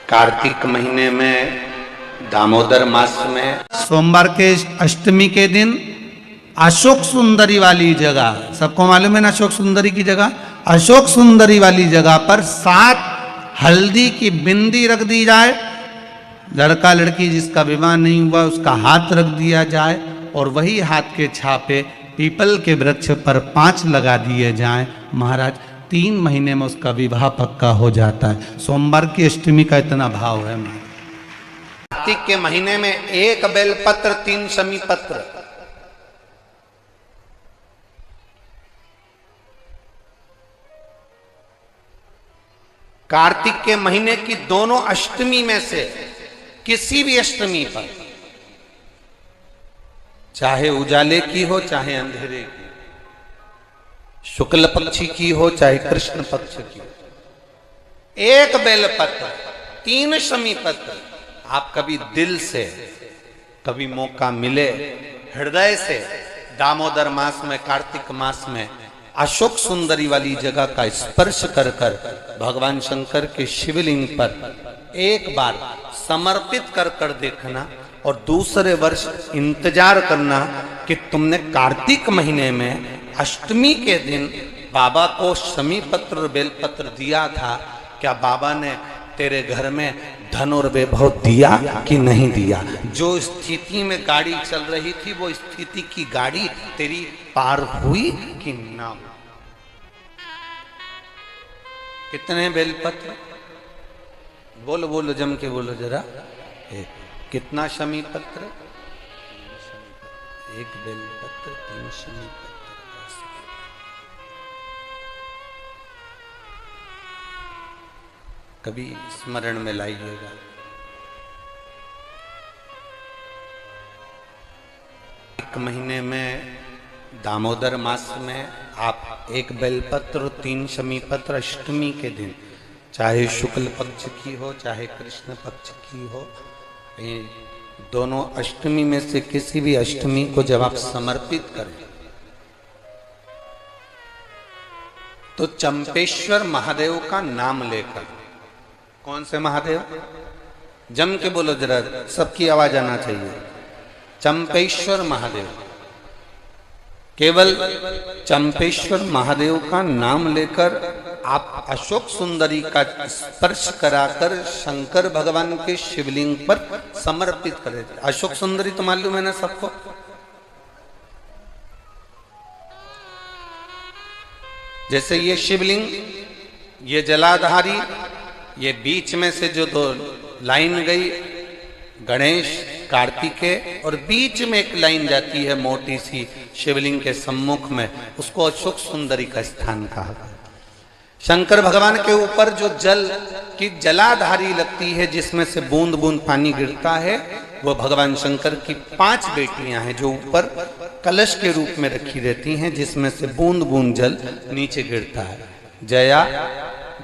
कार्तिक महीने में दामोदर मास में सोमवार के अष्टमी के दिन अशोक सुंदरी वाली जगह, सबको मालूम है ना अशोक सुंदरी की जगह, अशोक सुंदरी वाली जगह पर 7 हल्दी की बिंदी रख दी जाए। लड़का लड़की जिसका विवाह नहीं हुआ उसका हाथ रख दिया जाए और वही हाथ के छापे पीपल के वृक्ष पर 5 लगा दिए जाएं। महाराज 3 महीने में उसका विवाह पक्का हो जाता है। सोमवार की अष्टमी का इतना भाव है। कार्तिक के महीने में 1 बेलपत्र 3 शमी पत्र, कार्तिक के महीने की दोनों अष्टमी में से किसी भी अष्टमी पर, चाहे उजाले की हो चाहे अंधेरे की, शुक्ल पक्षी की हो चाहे कृष्ण पक्ष की, 1 बेलपत्र 3 शमी पत्र आप कभी दिल से, कभी मौका मिले हृदय से दामोदर मास में, कार्तिक मास में अशोक सुंदरी वाली जगह का स्पर्श कर कर भगवान शंकर के शिवलिंग पर एक बार समर्पित कर कर देखना और दूसरे वर्ष इंतजार करना कि तुमने कार्तिक महीने में अष्टमी के दिन बाबा को शमी पत्र बेलपत्र दिया था, क्या बाबा ने तेरे घर में धन और वैभव दिया कि नहीं दिया? जो स्थिति में गाड़ी चल रही थी वो स्थिति की गाड़ी तेरी पार हुई कि ना? कितने बेलपत्र? बोलो बोलो, जम के बोलो जरा। कितना शमी पत्र? 1 बेलपत्र 3 शमी पत्र। कभी स्मरण में लाइएगा। एक महीने में दामोदर मास में आप 1 बेलपत्र 3 शमी पत्र अष्टमी के दिन, चाहे शुक्ल पक्ष की हो चाहे कृष्ण पक्ष की हो, दोनों अष्टमी में से किसी भी अष्टमी को जब आप समर्पित करें तो चंपेश्वर महादेव का नाम लेकर, कौन से महादेव? जम के बोलो जरा, सबकी आवाज आना चाहिए। चंपेश्वर महादेव, केवल चंपेश्वर महादेव का नाम लेकर आप अशोक सुंदरी का स्पर्श कराकर शंकर भगवान के शिवलिंग पर समर्पित करें। अशोक सुंदरी तो मालूम है ना सबको? जैसे ये शिवलिंग, ये जलाधारी, ये बीच में से जो 2 लाइन गई, गणेश कार्तिकेय, और बीच में एक लाइन जाती है मोटी सी शिवलिंग के सम्मुख में, उसको अशोक सुंदरी का स्थान कहा। शंकर भगवान के ऊपर जो जल की जलाधारी लगती है जिसमें से बूंद बूंद पानी गिरता है, वो भगवान शंकर की 5 बेटियां हैं जो ऊपर कलश के रूप में रखी रहती हैं, जिसमें से बूंद बूंद जल नीचे गिरता है। जया,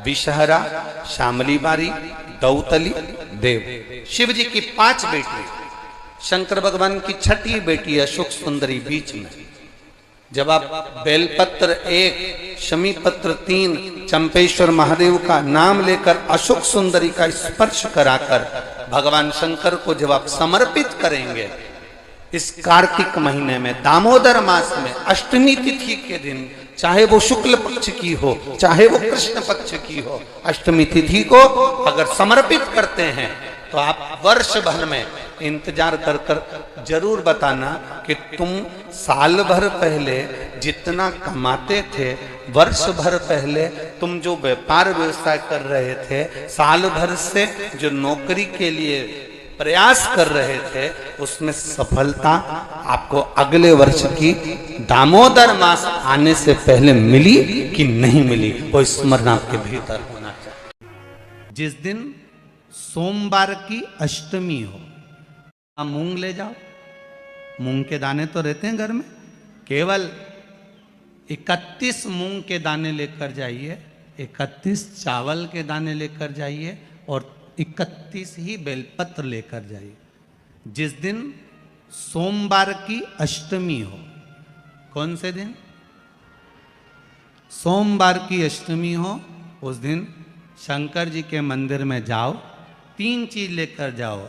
विषहरा, श्यामली बारी, दौतली, देव, शिव जी की 5 बेटी। शंकर भगवान की 6ठी बेटी अशोक सुंदरी बीच में। जब आप बेलपत्र 1 शमी पत्र 3 चंपेश्वर महादेव का नाम लेकर अशोक सुंदरी का स्पर्श कराकर भगवान शंकर को जब आप समर्पित करेंगे इस कार्तिक महीने में दामोदर मास में अष्टमी तिथि के दिन, चाहे वो शुक्ल पक्ष की हो चाहे वो कृष्ण पक्ष की हो, अष्टमी तिथि को अगर समर्पित करते हैं तो आप वर्ष भर में इंतजार कर कर जरूर बताना कि तुम साल भर पहले जितना कमाते थे, वर्ष भर पहले तुम जो व्यापार व्यवसाय कर रहे थे, साल भर से जो नौकरी के लिए प्रयास कर रहे थे, उसमें सफलता आपको अगले वर्ष की दामोदर मास आने से पहले मिली कि नहीं मिली, वो स्मरण आपके भीतर होना चाहिए। जिस दिन सोमवार की अष्टमी हो, आप मूंग ले जाओ। मूंग के दाने तो रहते हैं घर में, केवल 31 मूंग के दाने लेकर जाइए, 31 चावल के दाने लेकर जाइए और 31 ही बेलपत्र लेकर जाइए। जिस दिन सोमवार की अष्टमी हो, कौन से दिन? सोमवार की अष्टमी हो, उस दिन शंकर जी के मंदिर में जाओ, 3 चीज लेकर जाओ,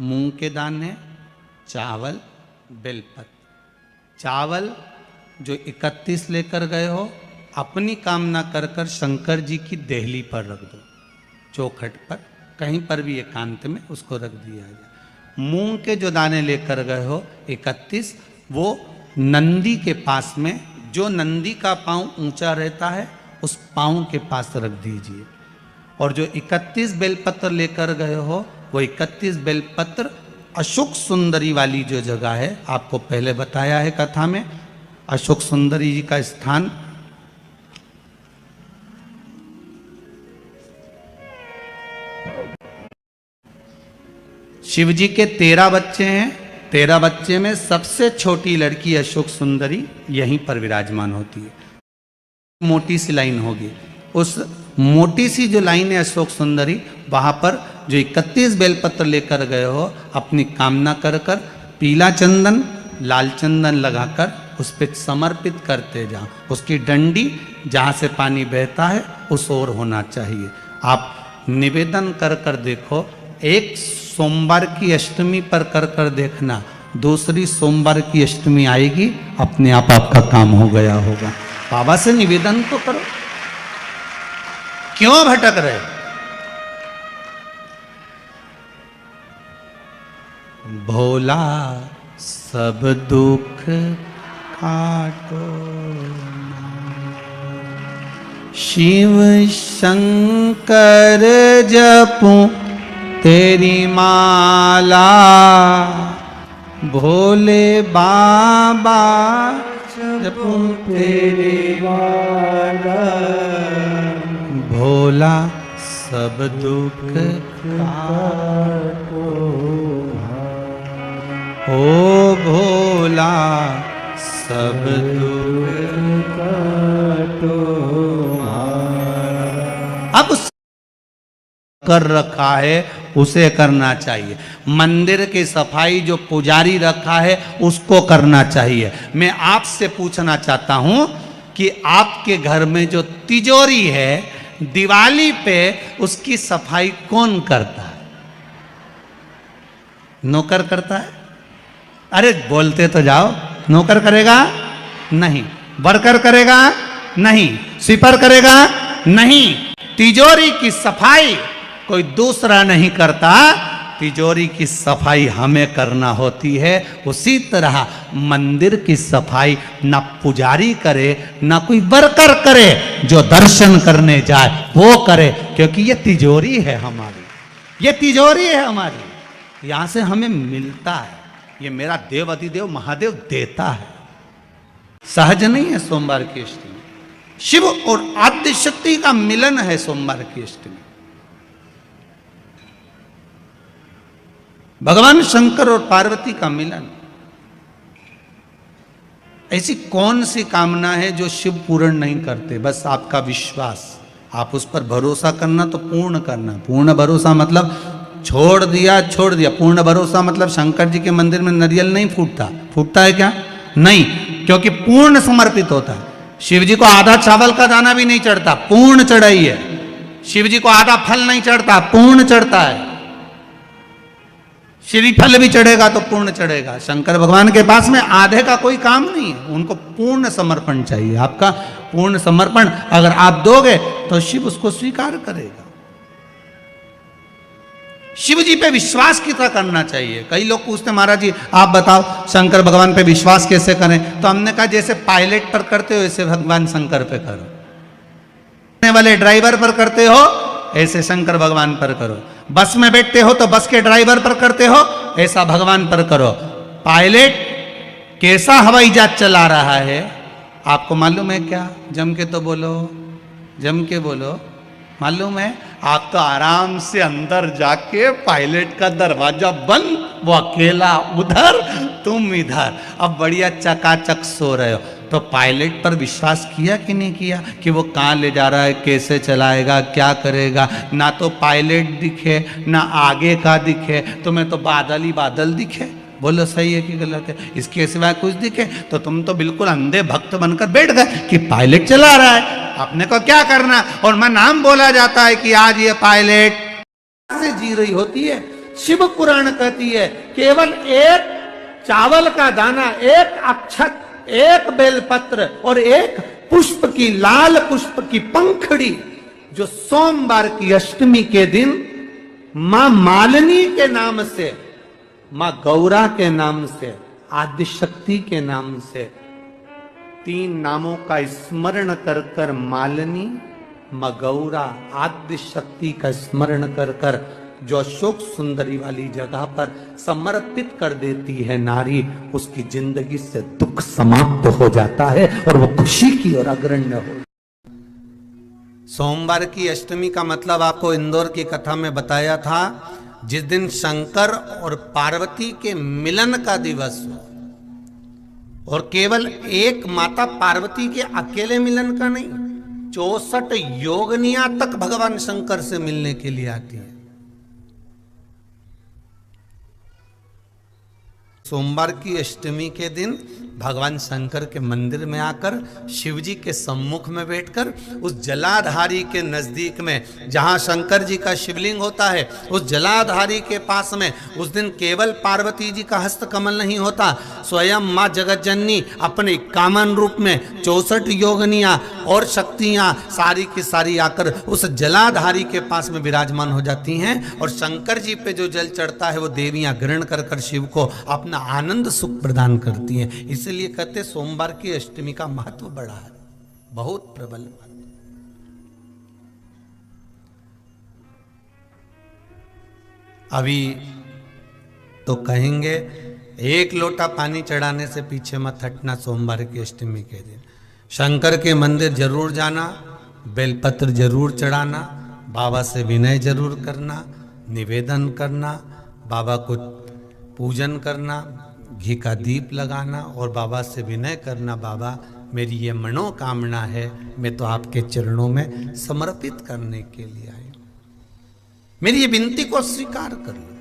मूंग के दाने, चावल, बेलपत्र। चावल जो 31 लेकर गए हो, अपनी कामना कर कर शंकर जी की देहली पर रख दो, चौखट पर, कहीं पर भी एकांत में उसको रख दिया जाए। मूंग के जो दाने लेकर गए हो 31, वो नंदी के पास में, जो नंदी का पांव ऊंचा रहता है उस पांव के पास रख दीजिए। और जो 31 बेलपत्र लेकर गए हो, वो 31 बेलपत्र अशोक सुंदरी वाली जो जगह है, आपको पहले बताया है कथा में, अशोक सुंदरी जी का स्थान शिव जी के 13 बच्चे हैं। 13 बच्चे में सबसे छोटी लड़की अशोक सुंदरी यहीं पर विराजमान होती है। मोटी सी लाइन होगी, उस मोटी सी जो लाइन है अशोक सुंदरी, वहां पर जो 31 बेलपत्र लेकर गए हो, अपनी कामना कर कर पीला चंदन लाल चंदन लगाकर उस पर समर्पित करते जाओ। उसकी डंडी जहाँ से पानी बहता है उस ओर होना चाहिए। आप निवेदन कर कर देखो, एक सोमवार की अष्टमी पर कर कर देखना, दूसरी सोमवार की अष्टमी आएगी, अपने आप आपका काम हो गया होगा। बाबा से निवेदन तो करो, क्यों भटक रहे? भोला सब दुख काटो, शिव शंकर जपू तेरी माला, भोले बाबा जपू तेरी माला, भोला सब दुख काटो, ओ भोला सब दुख काटो। अब कर रखा है उसे करना चाहिए। मंदिर की सफाई जो पुजारी रखा है उसको करना चाहिए। मैं आपसे पूछना चाहता हूं कि आपके घर में जो तिजोरी है, दिवाली पे उसकी सफाई कौन करता है? नौकर करता है? अरे बोलते तो जाओ। नौकर करेगा? नहीं। वर्कर करेगा? नहीं। स्वीपर करेगा? नहीं। तिजोरी की सफाई कोई दूसरा नहीं करता, तिजोरी की सफाई हमें करना होती है। उसी तरह मंदिर की सफाई ना पुजारी करे ना कोई वर्कर करे, जो दर्शन करने जाए वो करे, क्योंकि ये तिजोरी है हमारी, ये तिजोरी है हमारी, यहां से हमें मिलता है। ये मेरा देव अधिदेव महादेव देता है, सहज नहीं है। सोमवार की अष्टमी शिव और आद्य शक्ति का मिलन है। सोमवार की अष्टमी भगवान शंकर और पार्वती का मिलन। ऐसी कौन सी कामना है जो शिव पूर्ण नहीं करते? बस आपका विश्वास, आप उस पर भरोसा करना तो पूर्ण करना। पूर्ण भरोसा मतलब छोड़ दिया छोड़ दिया। पूर्ण भरोसा मतलब शंकर जी के मंदिर में नारियल नहीं फूटता। फूटता है क्या? नहीं, क्योंकि पूर्ण समर्पित होता है। शिव जी को आधा चावल का दाना भी नहीं चढ़ता, पूर्ण चढ़ाई है। शिव जी को आधा फल नहीं चढ़ता, पूर्ण चढ़ता है। श्रीफल भी चढ़ेगा तो पूर्ण चढ़ेगा। शंकर भगवान के पास में आधे का कोई काम नहीं है, उनको पूर्ण समर्पण चाहिए। आपका पूर्ण समर्पण अगर आप दोगे तो शिव उसको स्वीकार करेगा। शिव जी पे विश्वास कितना करना चाहिए? कई लोग पूछते महाराज जी आप बताओ शंकर भगवान पे विश्वास कैसे करें? तो हमने कहा जैसे पायलट पर करते हो ऐसे भगवान शंकर पे करो, वाले ड्राइवर पर करते हो ऐसे शंकर भगवान पर करो, बस में बैठते हो तो बस के ड्राइवर पर करते हो ऐसा भगवान पर करो। पायलट कैसा हवाई जहाज चला रहा है आपको मालूम है क्या? जम के तो बोलो, जम के बोलो। मालूम है? आप तो आराम से अंदर जाके पायलट का दरवाजा बंद, वो अकेला उधर तुम इधर, अब बढ़िया चकाचक सो रहे हो। तो पायलट पर विश्वास किया कि नहीं किया कि वो कहाँ ले जा रहा है, कैसे चलाएगा, क्या करेगा? ना तो पायलट दिखे ना आगे का दिखे, तुम्हें तो बादल ही बादल दिखे। बोलो सही है कि गलत है? इसके सिवाय कुछ दिखे तो तुम तो बिल्कुल अंधे भक्त बनकर बैठ गए कि पायलट चला रहा है, अपने को क्या करना। और मैं नाम बोला जाता है कि आज ये पायलट से जी रही होती है। शिव पुराण कहती है केवल एक चावल का दाना, एक अक्षत, एक बेलपत्र और एक पुष्प की, लाल पुष्प की पंखड़ी, जो सोमवार की अष्टमी के दिन मां मालिनी के नाम से, मां गौरा के नाम से, आदिशक्ति के नाम से, 3 नामों का स्मरण कर कर मालिनी, मां गौरा, आदिशक्ति का स्मरण कर कर जो अशोक सुंदरी वाली जगह पर समर्पित कर देती है नारी, उसकी जिंदगी से दुख समाप्त हो जाता है और वो खुशी की ओर अग्रण्य हो। सोमवार की अष्टमी का मतलब आपको इंदौर की कथा में बताया था, जिस दिन शंकर और पार्वती के मिलन का दिवस हो, और केवल एक माता पार्वती के अकेले मिलन का नहीं, 64 योगनियां तक भगवान शंकर से मिलने के लिए आती है। सोमवार की अष्टमी के दिन भगवान शंकर के मंदिर में आकर शिव जी के सम्मुख में बैठकर उस जलाधारी के नजदीक में, जहां शंकर जी का शिवलिंग होता है, उस जलाधारी के पास में उस दिन केवल पार्वती जी का हस्त कमल नहीं होता, स्वयं मां जगत जननी अपने कामन रूप में 64 योगनियां और शक्तियां सारी की सारी आकर उस जलाधारी के पास में विराजमान हो जाती हैं, और शंकर जी पे जो जल चढ़ता है वो देवियां ग्रहण कर कर शिव को अपना आनंद सुख प्रदान करती हैं। इसलिए कहते सोमवार की अष्टमी का महत्व बड़ा है, बहुत प्रबल। अभी तो कहेंगे 1 लोटा पानी चढ़ाने से पीछे मत हटना सोमवार की अष्टमी के दिन। शंकर के मंदिर जरूर जाना, बेलपत्र जरूर चढ़ाना, बाबा से विनय जरूर करना, निवेदन करना, बाबा को पूजन करना, घी का दीप लगाना और बाबा से विनय करना, बाबा मेरी ये मनोकामना है, मैं तो आपके चरणों में समर्पित करने के लिए आई हूं, मेरी ये विनती को स्वीकार कर लो।